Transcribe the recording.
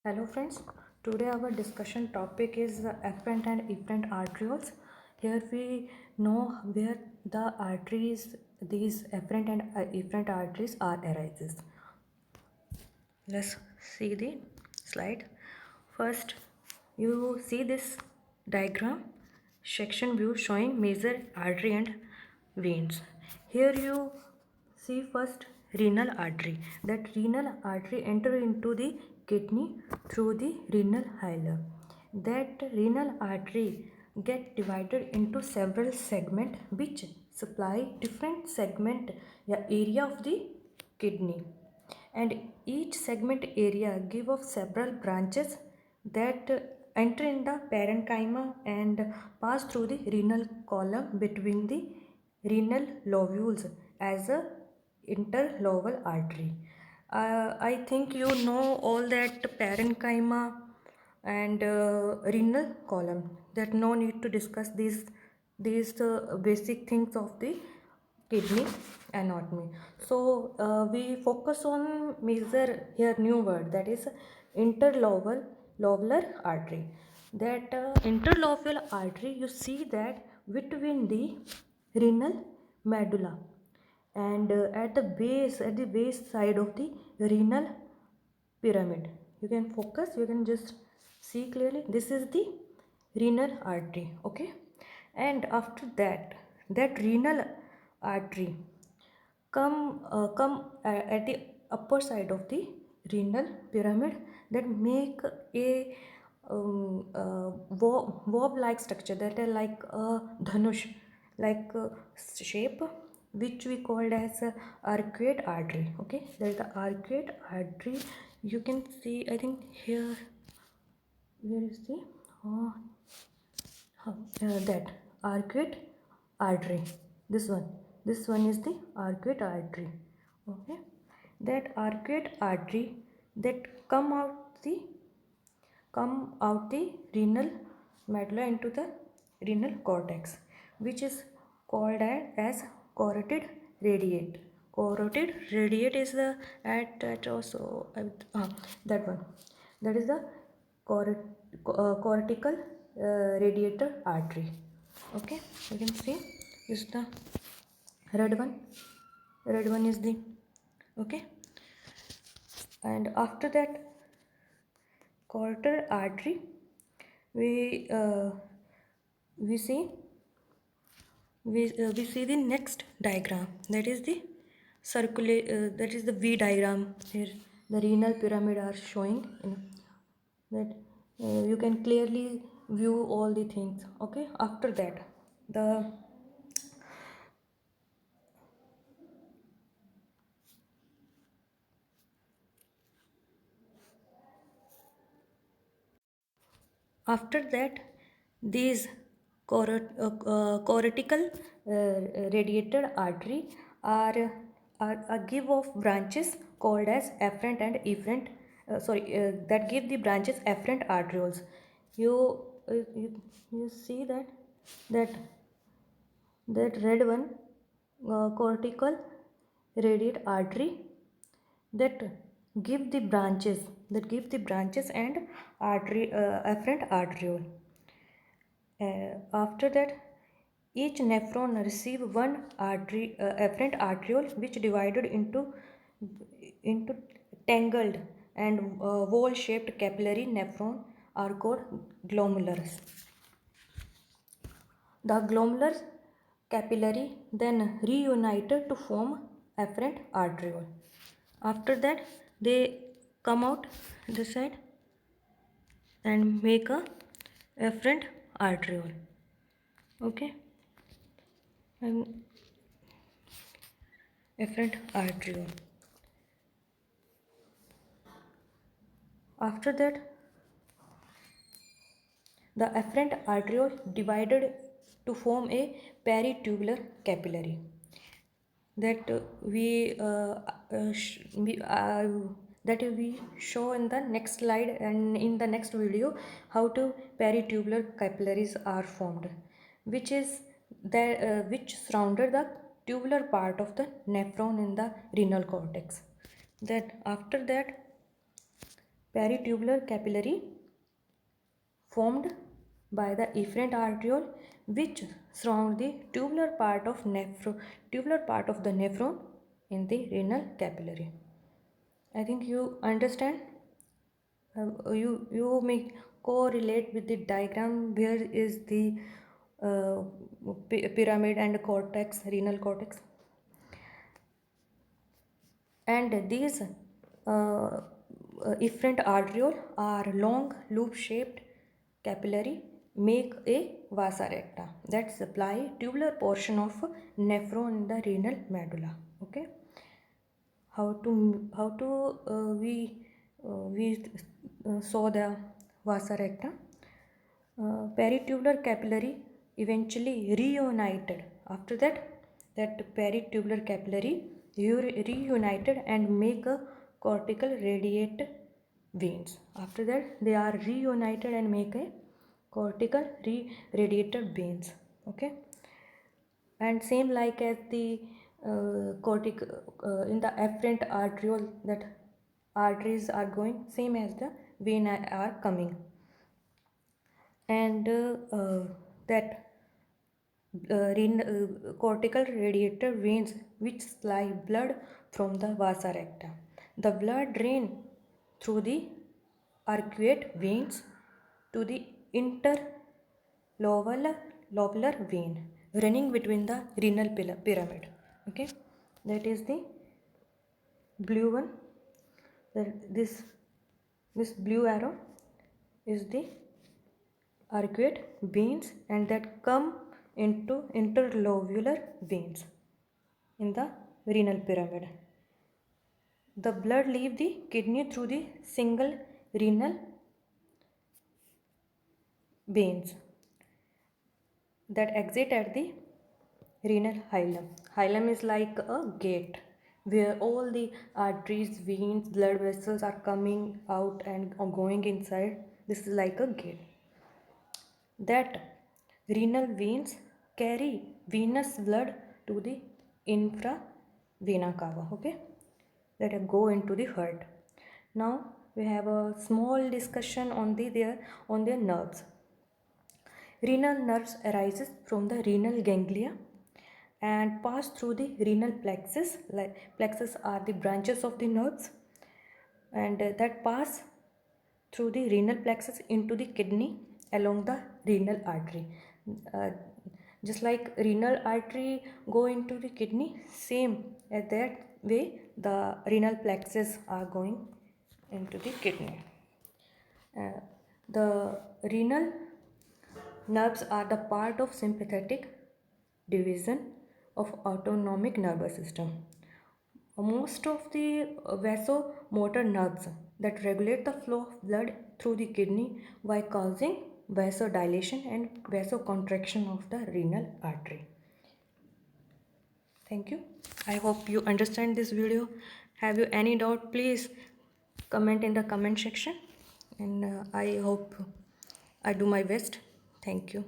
Hello friends, today our discussion topic is the afferent and efferent arterioles. Here we know where the arteries, these afferent and efferent arteries are arises. Let's see the slide. First, you see this diagram, section view showing major artery and veins. Here you see first renal artery. That renal artery enter into the kidney through the renal hilum. That renal artery get divided into several segment which supply different segment area of the kidney, and each segment area give off several branches that enter in the parenchyma and pass through the renal column between the renal lobules as a interlobar artery. I think you know all that parenchyma and renal column, that no need to discuss these basic things of the kidney anatomy. So we focus on major here new word, that is interlobular artery. That interlobular artery, you see that between the renal medulla and at the base side of the renal pyramid. You can focus, you can just see clearly, this is the renal artery. Okay, and after that, that renal artery come at the upper side of the renal pyramid, that make a valve like structure, that are like a dhanush like shape, which we called as arcuate artery. Okay, that is the arcuate artery. You can see, I think here, where is the that arcuate artery, this one is the arcuate artery. Okay, that arcuate artery that come out the renal medulla into the renal cortex, which is called as carotid radiate. Carotid radiate is the at also that one, that is the cortical radiator artery. Okay, you can see this is the red one is the, okay, and after that carotid artery, we see we see the next diagram, that is the that is the V diagram. Here the renal pyramid are showing, that you can clearly view all the things. Okay, after that, the after that these cortical radiated artery are give off branches called as afferent and efferent, that give the branches afferent arterioles. You see that that red one, cortical radiate artery, that give the branches and afferent arteriole. After that, each nephron receive one afferent arteriole, which divided into tangled and wall shaped capillary nephron are called glomerulus. The glomerular capillary then reunited to form afferent arteriole. After that, they come out this side and make a afferent arteriole. Okay, and afferent arteriole. After that, the afferent arteriole divided to form a peritubular capillary, that that we show in the next slide and in the next video, how to peritubular capillaries are formed, which is which surrounded the tubular part of the nephron in the renal cortex. That after that, peritubular capillary formed by the efferent arteriole which surround the tubular part of the nephron in the renal capillary. I think you understand. You may correlate with the diagram where is the pyramid and cortex, renal cortex, and these efferent arteriole are long loop shaped capillary make a vasa recta that supply tubular portion of nephron in the renal medulla. Okay, we saw the vasa recta. Peritubular capillary eventually reunited. After that, peritubular capillary reunited and make a cortical radiate veins. After that, they are reunited and make a cortical radiated veins. Okay, and same like as the in the afferent arteriole, that arteries are going, same as the vein are coming, and that cortical radiator veins which supply blood from the vasa recta. The blood drain through the arcuate veins to the interlobular vein running between the renal pyramid. Okay, that is the blue one. This blue arrow is the arcuate veins and that come into interlobular veins in the renal pyramid. The blood leave the kidney through the single renal veins that exit at the renal hilum. Hilum is like a gate where all the arteries, veins, blood vessels are coming out and going inside. This is like a gate. That renal veins carry venous blood to the infravena cava, okay, that go into the heart. Now we have a small discussion on their nerves. Renal nerves arises from the renal ganglia and pass through the renal plexus. Plexus are the branches of the nerves, and that pass through the renal plexus into the kidney along the renal artery. Uh, just like renal artery go into the kidney, same as that way the renal plexus are going into the kidney. The renal nerves are the part of sympathetic division of autonomic nervous system. Most of the vasomotor nerves that regulate the flow of blood through the kidney by causing vasodilation and vasocontraction of the renal artery. Thank you. I hope you understand this video. Have you any doubt, please comment in the comment section, and I hope I do my best. Thank you.